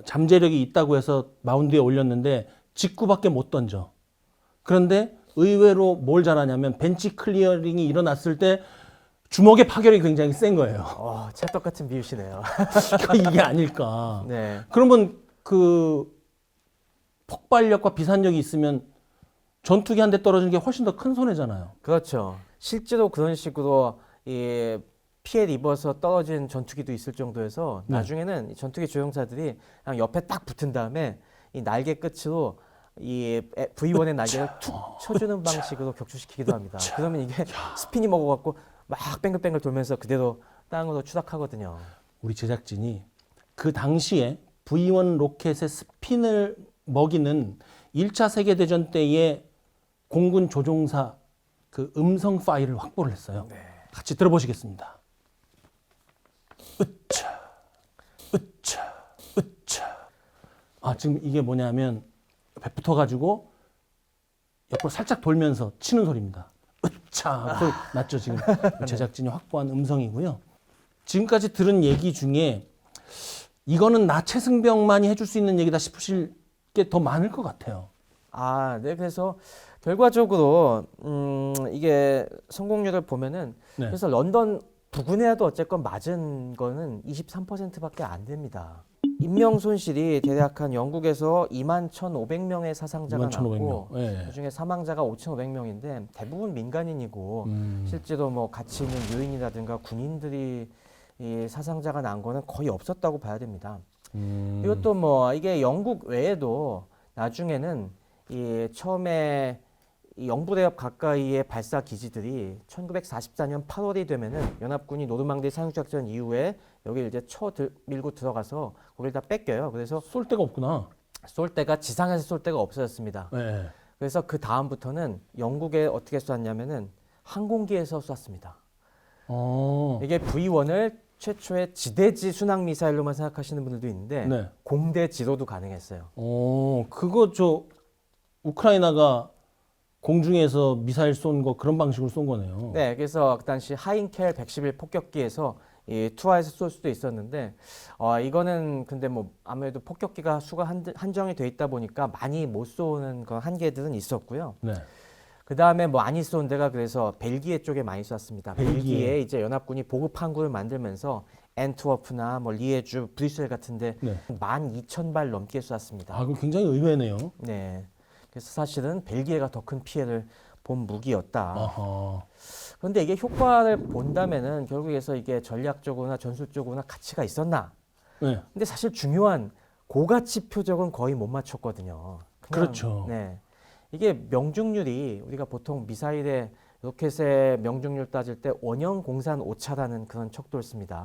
잠재력이 있다고 해서 마운드에 올렸는데 직구밖에 못 던져. 그런데 의외로 뭘 잘하냐면 벤치 클리어링이 일어났을 때 주먹의 파열이 굉장히 센 거예요. 찰떡 같은 비유시네요. 이게 아닐까. 네. 그러면 그 폭발력과 비산력이 있으면 전투기 한 대 떨어지는 게 훨씬 더 큰 손해잖아요. 그렇죠. 실제로 그런 식으로 이 피해 입어서 떨어진 전투기도 있을 정도여서 네. 나중에는 이 전투기 조종사들이 그냥 옆에 딱 붙은 다음에 이 날개 끝으로 이 V1의 날개를 툭 쳐주는 방식으로 격추시키기도 합니다. 그러면 이게 스핀이 먹어갖고 막 뱅글뱅글 돌면서 그대로 땅으로 추락하거든요. 우리 제작진이 그 당시에 V1 로켓의 스핀을 먹이는 1차 세계대전 때의 공군 조종사 그 음성 파일을 확보를 했어요. 같이 들어보시겠습니다. 으차, 으차, 으차. 아, 지금 이게 뭐냐면 옆에 붙어가지고 옆으로 살짝 돌면서 치는 소리입니다. 으차 소리 났죠 지금. 제작진이 확보한 음성이고요. 지금까지 들은 얘기 중에 이거는 나 최승병만이 해줄 수 있는 얘기다 싶으실 게 더 많을 것 같아요. 아, 네. 그래서 결과적으로 이게 성공률을 보면은 네. 그래서 런던 부근에라도 어쨌건 맞은 거는 23%밖에 안 됩니다. 인명 손실이 대략 한 영국에서 21,500명의 사상자가 21,500명. 났고 예. 그중에 사망자가 5,500명인데 대부분 민간인이고 실제로 뭐 같이 있는 유인이라든가 군인들이 이 사상자가 난 거는 거의 없었다고 봐야 됩니다. 이것도 뭐 이게 영국 외에도 나중에는 이 처음에 이 영부대협 가까이의 발사 기지들이 1944년 8월이 되면은 연합군이 노르망디 상륙작전 이후에 여기 이제 밀고 들어가서 거기를 다 뺏겨요. 그래서 쏠 데가 없구나. 쏠 때가 지상에서 쏠 때가 없어졌습니다. 네. 그래서 그 다음부터는 영국에 어떻게 쐈냐면은 항공기에서 쐈습니다. 이게 V1을 최초의 지대지 순항 미사일로만 생각하시는 분들도 있는데 네. 공대지로도 가능했어요. 그거 저 우크라이나가 공중에서 미사일 쏜 거 그런 방식으로 쏜 거네요. 네, 그래서 그 당시 하인켈 111 폭격기에서 이 투하해서 쏠 수도 있었는데 이거는 근데 뭐 아무래도 폭격기가 수가 한정이 돼 있다 보니까 많이 못 쏘는 그런 한계들은 있었고요. 네. 그 다음에 뭐 많이 쏜 데가 그래서 벨기에 쪽에 많이 쐈습니다. 벨기에. 벨기에 이제 연합군이 보급 항구를 만들면서 앤트워프나 뭐 리에주, 브뤼셀 같은데 네. 12,000발 넘게 쐈습니다. 아, 그럼 굉장히 의외네요. 네, 그래서 사실은 벨기에가 더 큰 피해를 본 무기였다. 아하. 그런데 이게 효과를 본다면은 결국에서 이게 전략적으로나 전술적으로나 가치가 있었나? 네. 근데 사실 중요한 고가치 표적은 거의 못 맞췄거든요. 그렇죠. 네. 이게 명중률이 우리가 보통 미사일의 로켓의 명중률 따질 때 원형 공산 오차라는 그런 척도를 씁니다.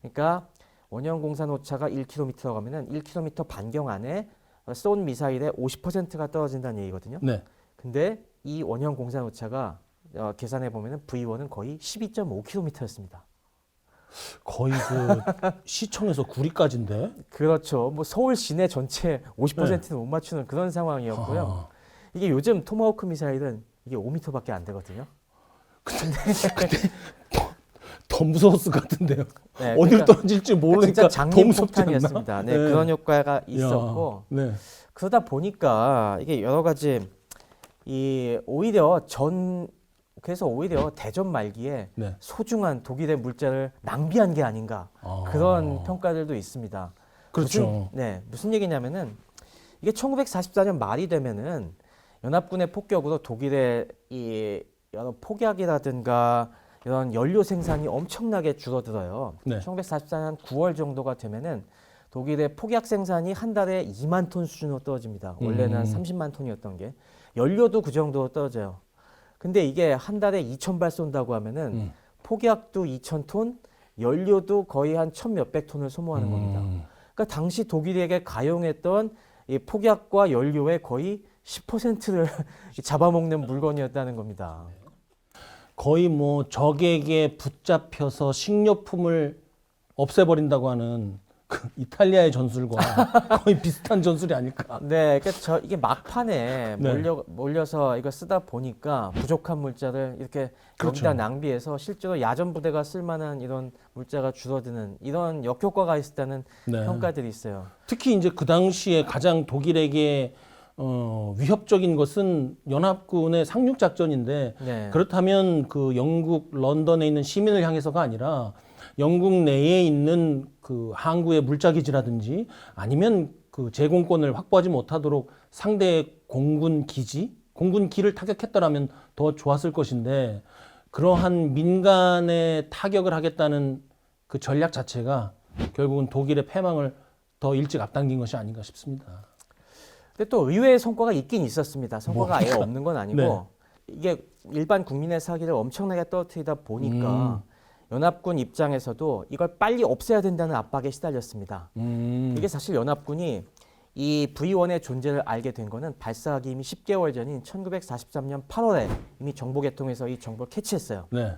그러니까 원형 공산 오차가 1km라고 하면은 1km 반경 안에 쏜 미사일의 50%가 떨어진다는 얘기거든요. 네. 근데 이 원형 공산 오차가 계산해 보면은 V1은 거의 12.5km였습니다. 거의 그 시청에서 구리까지인데. 그렇죠. 뭐 서울 시내 전체 50%는 못 맞추는 그런 상황이었고요. 아하. 이게 요즘 토마호크 미사일은 이게 5m밖에 안 되거든요. 더 무서웠을 것 같은데요. 네, 어디로 그러니까 떨어질지 모르니까 진짜 더 장님 무섭지 않나? 폭탄이었습니다. 네, 그런 효과가 있었고 네. 그러다 보니까 이게 여러 가지 그래서 오히려 대전 말기에 네. 소중한 독일의 물자를 낭비한 게 아닌가 그런 평가들도 있습니다. 그렇죠. 무슨 얘기냐면은 이게 1944년 말이 되면은 연합군의 폭격으로 독일의 이 여러 폭약이라든가 이런 연료 생산이 엄청나게 줄어들어요. 네. 1944년 9월 정도가 되면은 독일의 폭약 생산이 한 달에 2만 톤 수준으로 떨어집니다. 원래는 한 30만 톤이었던 게 연료도 그 정도로 떨어져요. 근데 이게 한 달에 2,000발 쏜다고 하면은 폭약도 2,000톤, 연료도 거의 한 1,000몇백 톤을 소모하는 겁니다. 그러니까 당시 독일에게 가용했던 이 폭약과 연료의 거의 10%를 잡아먹는 물건이었다는 겁니다. 거의 뭐 적에게 붙잡혀서 식료품을 없애버린다고 하는 그 이탈리아의 전술과 거의 비슷한 전술이 아닐까. 네, 그러니까 이게 막판에 네. 몰려서 이거 쓰다 보니까 부족한 물자를 이렇게 그렇죠. 여기다 낭비해서 실제로 야전 부대가 쓸만한 이런 물자가 줄어드는 이런 역효과가 있었다는 네. 평가들이 있어요. 특히 이제 그 당시에 가장 독일에게 위협적인 것은 연합군의 상륙 작전인데 네. 그렇다면 그 영국 런던에 있는 시민을 향해서가 아니라 영국 내에 있는 그 항구의 물자기지라든지 아니면 그 제공권을 확보하지 못하도록 상대의 공군 기지, 공군기를 타격했더라면 더 좋았을 것인데 그러한 민간에 타격을 하겠다는 그 전략 자체가 결국은 독일의 패망을 더 일찍 앞당긴 것이 아닌가 싶습니다. 근데 또 의외의 성과가 있긴 있었습니다. 성과가 아예 뭡니까? 없는 건 아니고 네. 이게 일반 국민의 사기를 엄청나게 떨어뜨리다 보니까 연합군 입장에서도 이걸 빨리 없애야 된다는 압박에 시달렸습니다. 이게 사실 연합군이 이 V1의 존재를 알게 된 거는 발사하기 이미 10개월 전인 1943년 8월에 이미 정보계통에서 이 정보를 캐치했어요. 네.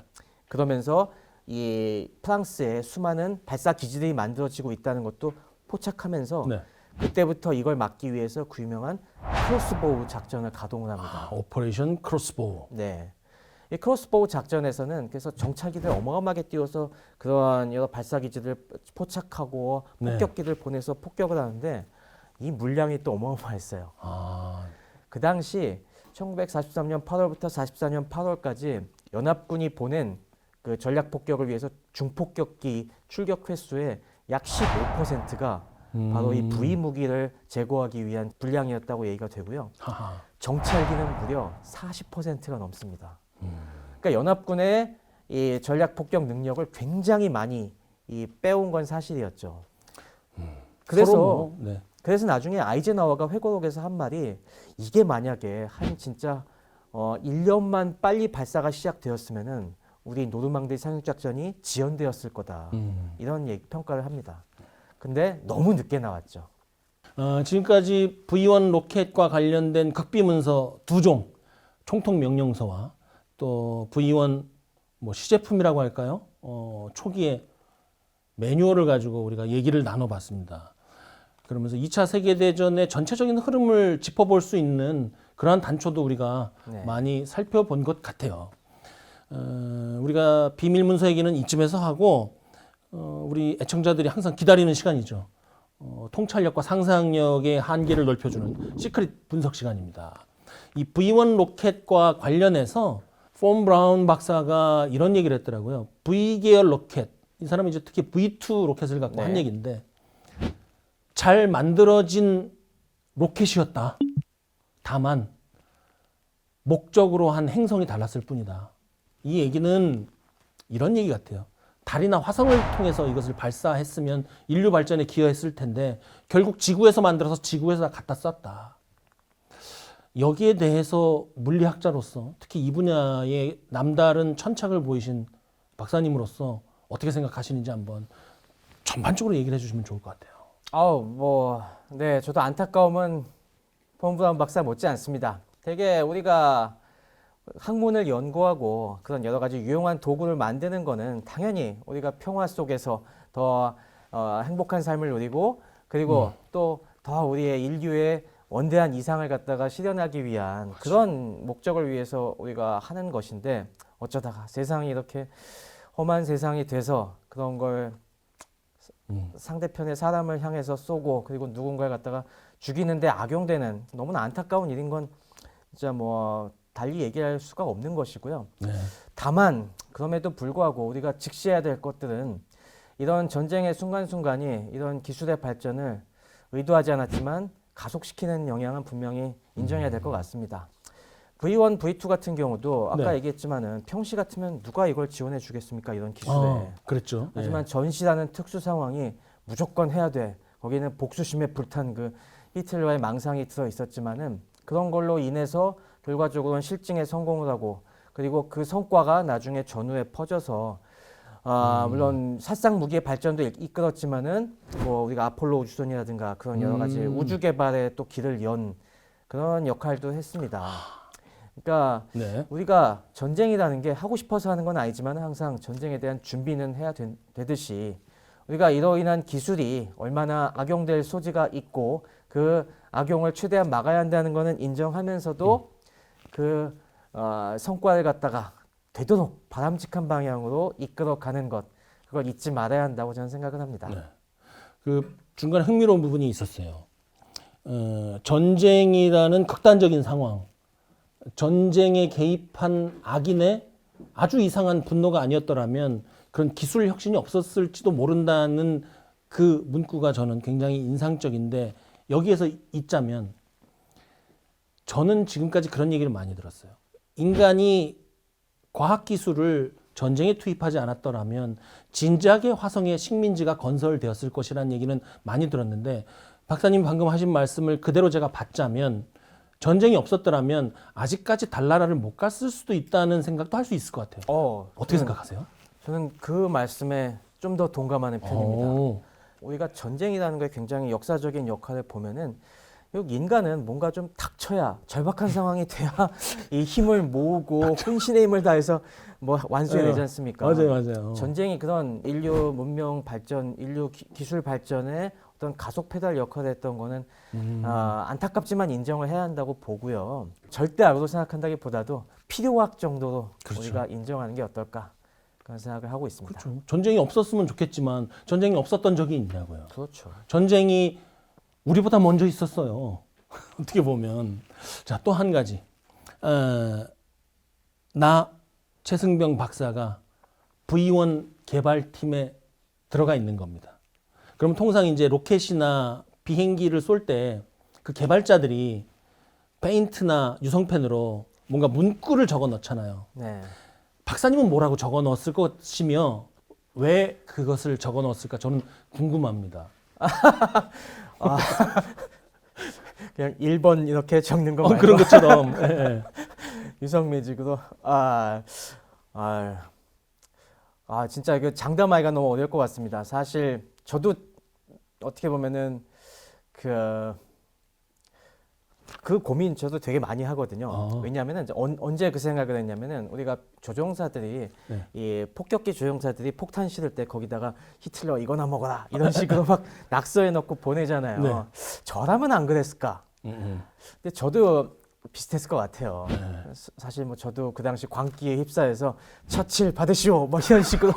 그러면서 이 프랑스에 수많은 발사 기지들이 만들어지고 있다는 것도 포착하면서 네. 그때부터 이걸 막기 위해서 그 유명한 크로스보우 작전을 가동을 합니다. 오퍼레이션 크로스보우. 네. 이 크로스보우 작전에서는 그래서 정찰기들 어마어마하게 띄워서 그런 여러 발사 기지들 포착하고 네. 폭격기들 보내서 폭격을 하는데 이 물량이 또 어마어마했어요. 아, 그 당시 1943년 8월부터 44년 8월까지 연합군이 보낸 그 전략 폭격을 위해서 중폭격기 출격 횟수의 약 15%가 바로 이 V 무기를 제거하기 위한 분량이었다고 얘기가 되고요. 하하. 정찰기는 무려 40%가 넘습니다. 그러니까 연합군의 이 전략 폭격 능력을 굉장히 많이 이 빼온 건 사실이었죠. 그래서 서로 뭐, 네. 그래서 나중에 아이젠하워가 회고록에서 한 말이 이게 만약에 한 진짜 1년만 빨리 발사가 시작되었으면은 우리 노르망디 상륙작전이 지연되었을 거다. 이런 평가를 합니다. 근데 너무 늦게 나왔죠. 지금까지 V1 로켓과 관련된 극비 문서 2종, 총통 명령서와 또 V1 뭐 시제품이라고 할까요? 초기에 매뉴얼을 가지고 우리가 얘기를 나눠봤습니다. 그러면서 2차 세계대전의 전체적인 흐름을 짚어볼 수 있는 그러한 단초도 우리가 네. 많이 살펴본 것 같아요. 우리가 비밀 문서 얘기는 이쯤에서 하고 우리 애청자들이 항상 기다리는 시간이죠. 통찰력과 상상력의 한계를 넓혀주는 시크릿 분석 시간입니다. 이 V1 로켓과 관련해서 폼 브라운 박사가 이런 얘기를 했더라고요. V계열 로켓, 이 사람이 이제 특히 V2 로켓을 갖고 한 네. 얘기인데 잘 만들어진 로켓이었다. 다만 목적으로 한 행성이 달랐을 뿐이다. 이 얘기는 이런 얘기 같아요. 달이나 화성을 통해서 이것을 발사했으면 인류 발전에 기여했을 텐데 결국 지구에서 만들어서 지구에서 갖다 썼다. 여기에 대해서 물리학자로서 특히 이 분야에 남다른 천착을 보이신 박사님으로서 어떻게 생각하시는지 한번 전반적으로 얘기를 해주시면 좋을 것 같아요. 네, 저도 안타까움은 폼 브라운 박사 못지 않습니다. 되게 우리가 학문을 연구하고 그런 여러 가지 유용한 도구를 만드는 거는 당연히 우리가 평화 속에서 더 행복한 삶을 누리고 그리고 또 더 우리의 인류의 원대한 이상을 갖다가 실현하기 위한 그런 목적을 위해서 우리가 하는 것인데 어쩌다가 세상이 이렇게 험한 세상이 돼서 그런 걸 상대편의 사람을 향해서 쏘고 그리고 누군가를 갖다가 죽이는데 악용되는 너무나 안타까운 일인 건 진짜 뭐 달리 얘기할 수가 없는 것이고요. 네. 다만 그럼에도 불구하고 우리가 직시해야 될 것들은 이런 전쟁의 순간순간이 이런 기술의 발전을 의도하지 않았지만 가속시키는 영향은 분명히 인정해야 될 것 같습니다. V1, V2 같은 경우도 아까 네. 얘기했지만은 평시 같으면 누가 이걸 지원해 주겠습니까? 이런 기술에. 그랬죠. 하지만 전시라는 특수 상황이 무조건 해야 돼. 거기는 복수심에 불탄 그 히틀러의 망상이 들어 있었지만은 그런 걸로 인해서 결과적으로는 실증에 성공을 하고 그리고 그 성과가 나중에 전후에 퍼져서 물론 살상 무기의 발전도 이끌었지만은 뭐 우리가 아폴로 우주선이라든가 그런 여러 가지 우주 개발에 또 길을 연 그런 역할도 했습니다. 그러니까 네. 우리가 전쟁이라는 게 하고 싶어서 하는 건 아니지만 항상 전쟁에 대한 준비는 해야 되듯이 우리가 이로 인한 기술이 얼마나 악용될 소지가 있고 그 악용을 최대한 막아야 한다는 것은 인정하면서도 그 성과를 갖다가 되도록 바람직한 방향으로 이끌어가는 것 그걸 잊지 말아야 한다고 저는 생각을 합니다. 네. 그 중간에 흥미로운 부분이 있었어요. 전쟁이라는 극단적인 상황, 전쟁에 개입한 악인의 아주 이상한 분노가 아니었더라면 그런 기술 혁신이 없었을지도 모른다는 그 문구가 저는 굉장히 인상적인데 여기에서 잊자면 저는 지금까지 그런 얘기를 많이 들었어요. 인간이 과학 기술을 전쟁에 투입하지 않았더라면 진작에 화성에 식민지가 건설되었을 것이라는 얘기는 많이 들었는데 박사님 방금 하신 말씀을 그대로 제가 받자면 전쟁이 없었더라면 아직까지 달나라를 못 갔을 수도 있다는 생각도 할 수 있을 것 같아요. 어떻게 생각하세요? 저는 그 말씀에 좀 더 동감하는 편입니다. 우리가 전쟁이라는 게 굉장히 역사적인 역할을 보면은 인간은 뭔가 좀 닥쳐야 절박한 상황이 돼야 이 힘을 모으고 혼신의 힘을 다해서 뭐 완수해내지 않습니까? 맞아요. 전쟁이 그런 인류 문명 발전, 인류 기술 발전에 어떤 가속 페달 역할을 했던 거는 안타깝지만 인정을 해야 한다고 보고요. 절대 악으로 생각한다기보다도 필요악 정도로 그렇죠. 우리가 인정하는 게 어떨까 그런 생각을 하고 있습니다. 그렇죠. 전쟁이 없었으면 좋겠지만 전쟁이 없었던 적이 있냐고요. 그렇죠. 전쟁이 우리보다 먼저 있었어요. 어떻게 보면. 자, 또 한 가지. 나 최승병 박사가 V1 개발팀에 들어가 있는 겁니다. 그럼 통상 이제 로켓이나 비행기를 쏠 때 그 개발자들이 페인트나 유성펜으로 뭔가 문구를 적어 넣잖아요. 네. 박사님은 뭐라고 적어 넣었을 것이며 왜 그것을 적어 넣었을까 저는 궁금합니다. 그냥 1번 이렇게 적는 거 말고 그런 것처럼. 예. 유성매직으로 진짜 이거 장담하기가 너무 어려울 것 같습니다. 사실 저도 어떻게 보면은 그 고민 저도 되게 많이 하거든요. 왜냐하면은 언제 그 생각을 했냐면은 우리가 조종사들이 네. 이 폭격기 조종사들이 폭탄 실을 때 거기다가 히틀러 이거나 먹어라 이런 식으로 막 낙서해 놓고 보내잖아요. 네. 저라면 안 그랬을까? 근데 저도 비슷했을 것 같아요. 사실 뭐 저도 그 당시 광기에 휩싸여서 처칠 받으시오 뭐 이런 식으로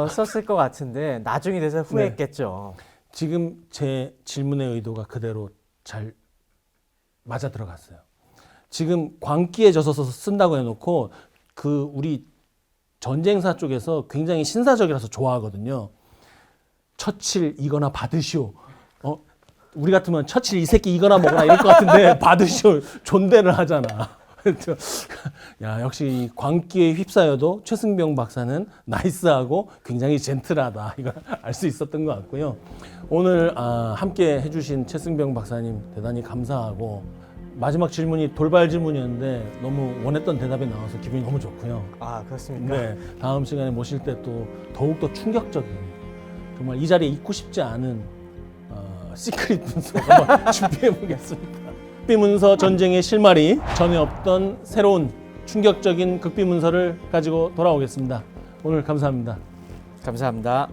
썼을 것 같은데 나중에 돼서 후회했겠죠. 지금 제 질문의 의도가 그대로 잘 맞아 들어갔어요. 지금 광기에 젖어서 쓴다고 해놓고 그 우리 전쟁사 쪽에서 굉장히 신사적이라서 좋아하거든요. 처칠 이거나 받으시오. 우리 같으면 처칠 이 새끼 이거나 먹어라 이럴 것 같은데 받으시오 존대를 하잖아. 야 역시 이 광기에 휩싸여도 최승병 박사는 나이스하고 굉장히 젠틀하다 이걸 알 수 있었던 것 같고요. 오늘 함께 해주신 최승병 박사님 대단히 감사하고 마지막 질문이 돌발 질문이었는데 너무 원했던 대답이 나와서 기분이 너무 좋고요. 그렇습니까? 네, 다음 시간에 모실 때 또 더욱더 충격적인 정말 이 자리에 있고 싶지 않은 시크릿 분석 한번 준비해 보겠습니다. 극비문서 전쟁의 실마리 전에 없던 새로운 충격적인 극비문서를 가지고 돌아오겠습니다. 오늘 감사합니다. 감사합니다.